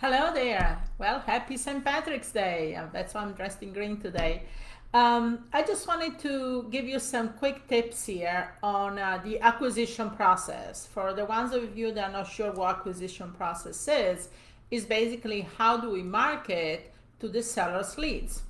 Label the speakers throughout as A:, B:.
A: Hello there. Well, happy St. Patrick's Day. That's why I'm dressed in green today. I just wanted to give you some quick tips here on the acquisition process. For the ones of you that are not sure what acquisition process is basically how do we market to the seller's leads.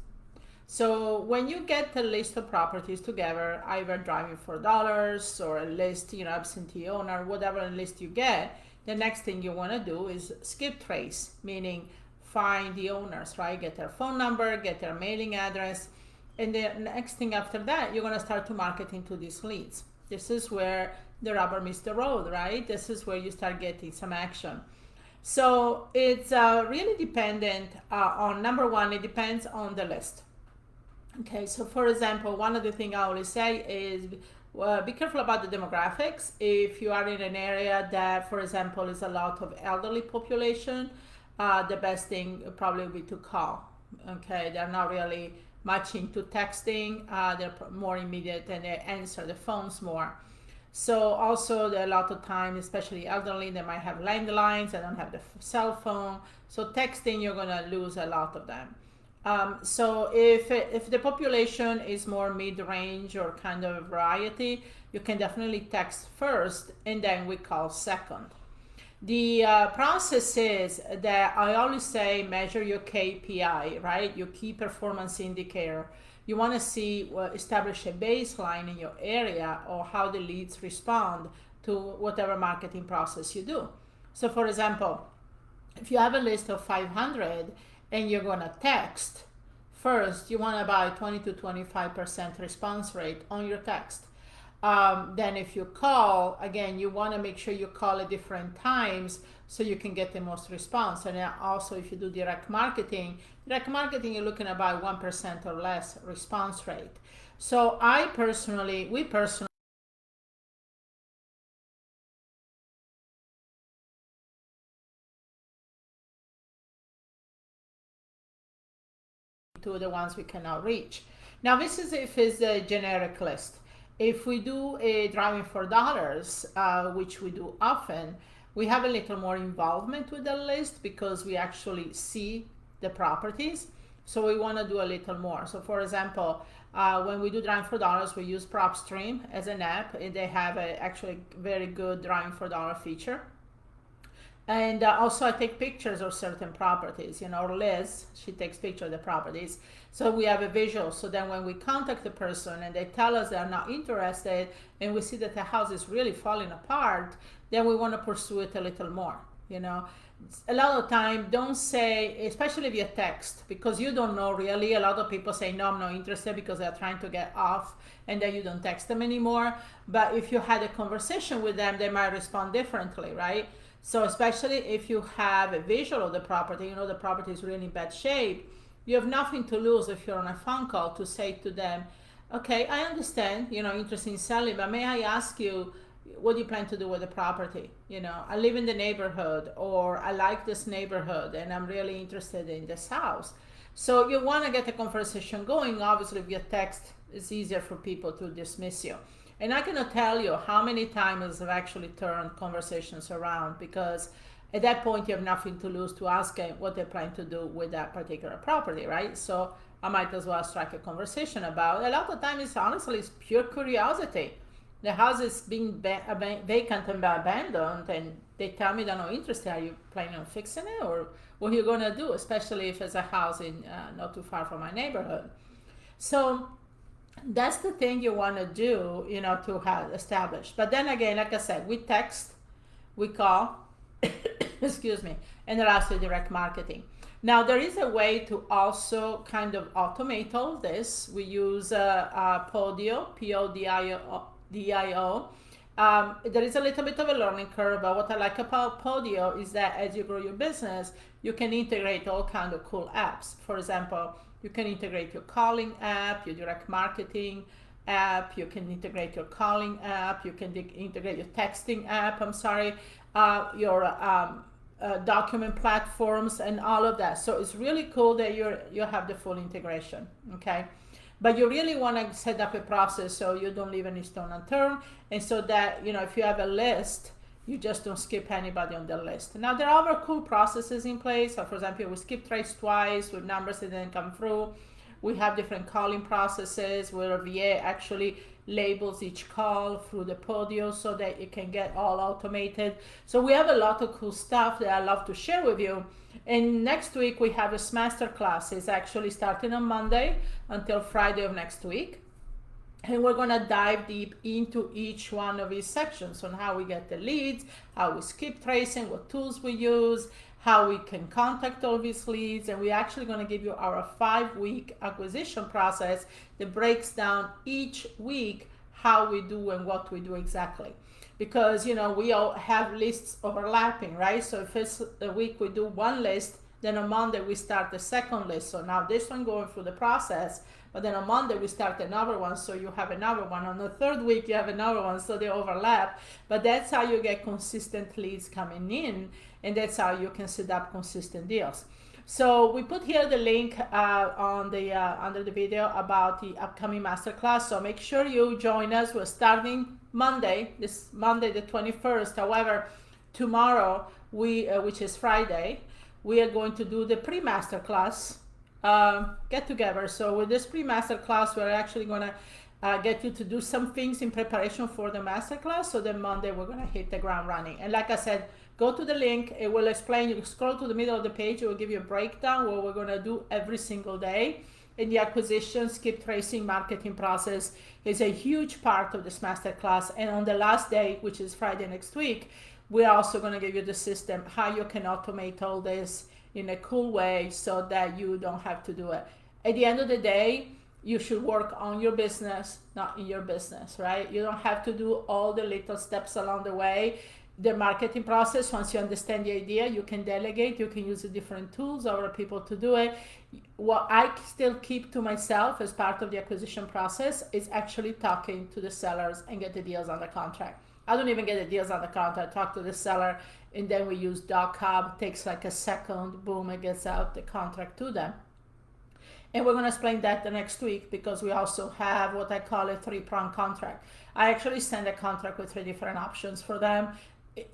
A: So when you get a list of properties together, either driving for dollars or a list, absentee owner, whatever list you get, the next thing you want to do is skip trace, meaning find the owners, right? Get their phone number, get their mailing address, and the next thing after that, you're going to start to market into these leads. This is where the rubber meets the road, right? This is where you start getting some action. So it's really dependent on number one, it depends on the list. Okay, so for example, one of the things I always say is be careful about the demographics. If you are in an area that, for example, is a lot of elderly population, the best thing probably would be to call. Okay, they're not really much into texting, they're more immediate and they answer the phones more. So also a lot of time, especially elderly, they might have landlines, they don't have the cell phone. So texting, you're gonna lose a lot of them. So if the population is more mid-range or kind of variety, you can definitely text first and then we call second. The process is that I always say measure your KPI, right? Your key performance indicator. You want to see, establish a baseline in your area or how the leads respond to whatever marketing process you do. So for example, if you have a list of 500 and you're going to text, first you want about 20 to 25% response rate on your text. Then if you call, again, you want to make sure you call at different times so you can get the most response. And then also if you do direct marketing, you're looking at about 1% or less response rate. So we personally to the ones we cannot reach. Now this is if it's a generic list. If we do a driving for dollars, which we do often, we have a little more involvement with the list because we actually see the properties. So we want to do a little more. So for example, when we do driving for dollars, we use PropStream as an app, and they have a actually very good driving for dollar feature. And also I take pictures of certain properties, or Liz, she takes pictures of the properties. So we have a visual. So then when we contact the person and they tell us they're not interested and we see that the house is really falling apart, then we want to pursue it a little more. A lot of time, don't say, especially via text, because you don't know really. A lot of people say, no, I'm not interested because they're trying to get off and then you don't text them anymore. But if you had a conversation with them, they might respond differently, right? So especially if you have a visual of the property, the property is really in bad shape, you have nothing to lose if you're on a phone call to say to them, okay, I understand, interest in selling, but may I ask you, what do you plan to do with the property? I live in the neighborhood, or I like this neighborhood and I'm really interested in this house. So you want to get the conversation going. Obviously via text it's easier for people to dismiss you. And I cannot tell you how many times I've actually turned conversations around, because at that point you have nothing to lose to ask them what they plan to do with that particular property, right? So I might as well strike a conversation about it. A lot of times it's honestly it's pure curiosity. The house is being vacant and abandoned, and they tell me they're not interested. Are you planning on fixing it, or what are you gonna do? Especially if it's a house in not too far from my neighborhood. So that's the thing you want to do, to have established. But then again, like I said, we text, we call, excuse me, and there also direct marketing. Now there is a way to also kind of automate all this. We use Podio, Podio. There is a little bit of a learning curve, but what I like about Podio is that as you grow your business, you can integrate all kinds of cool apps. For example, you can integrate your calling app, your direct marketing app, you can integrate your calling app, you can integrate your texting app, your document platforms and all of that. So it's really cool that you have the full integration, okay? But you really want to set up a process so you don't leave any stone unturned, and so that, if you have a list, You just don't skip anybody on the list. Now, there are other cool processes in place. So, for example, we skip trace twice with numbers that didn't come through. We have different calling processes where VA actually labels each call through the Podio so that it can get all automated. So we have a lot of cool stuff that I love to share with you. And next week we have this master class. It's actually starting on Monday until Friday of next week. And we're going to dive deep into each one of these sections on how we get the leads, how we skip tracing, what tools we use, how we can contact all these leads. And we're actually going to give you our 5-week acquisition process that breaks down each week how we do and what we do exactly. Because, you know, we all have lists overlapping, right? So if it's a week we do one list, then on Monday we start the second list. So now this one going through the process, but then on Monday we start another one, so you have another one. On the third week you have another one, so they overlap. But that's how you get consistent leads coming in, and that's how you can set up consistent deals. So we put here the link on the under the video about the upcoming masterclass. So make sure you join us. We're starting Monday, this Monday the 21st. However, tomorrow which is Friday, we are going to do the pre-master class get together. So with this pre-master class, we're actually going to get you to do some things in preparation for the master class. So then Monday we're going to hit the ground running. And like I said, go to the link. It will explain. You scroll to the middle of the page. It will give you a breakdown what we're going to do every single day. And the acquisition, skip tracing, marketing process is a huge part of this master class. And on the last day, which is Friday next week, we're also going to give you the system, how you can automate all this in a cool way so that you don't have to do it. At the end of the day, you should work on your business, not in your business, right? You don't have to do all the little steps along the way. The marketing process, once you understand the idea, you can delegate, you can use the different tools, other people to do it. What I still keep to myself as part of the acquisition process is actually talking to the sellers and get the deals under contract. I don't even get the deals under contract. I talk to the seller, and then we use DocHub. Takes like a second, boom, it gets out the contract to them. And we're going to explain that the next week, because we also have what I call a 3-prong contract. I actually send a contract with 3 different options for them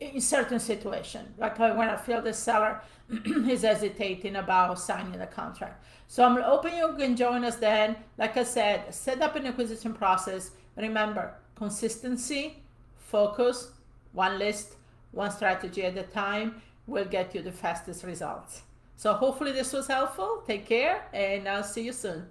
A: in certain situations. Like when I feel the seller is hesitating about signing the contract. So I'm hoping you can join us then. Like I said, set up an acquisition process. Remember, consistency, focus, one list, one strategy at a time will get you the fastest results. So hopefully this was helpful. Take care, and I'll see you soon.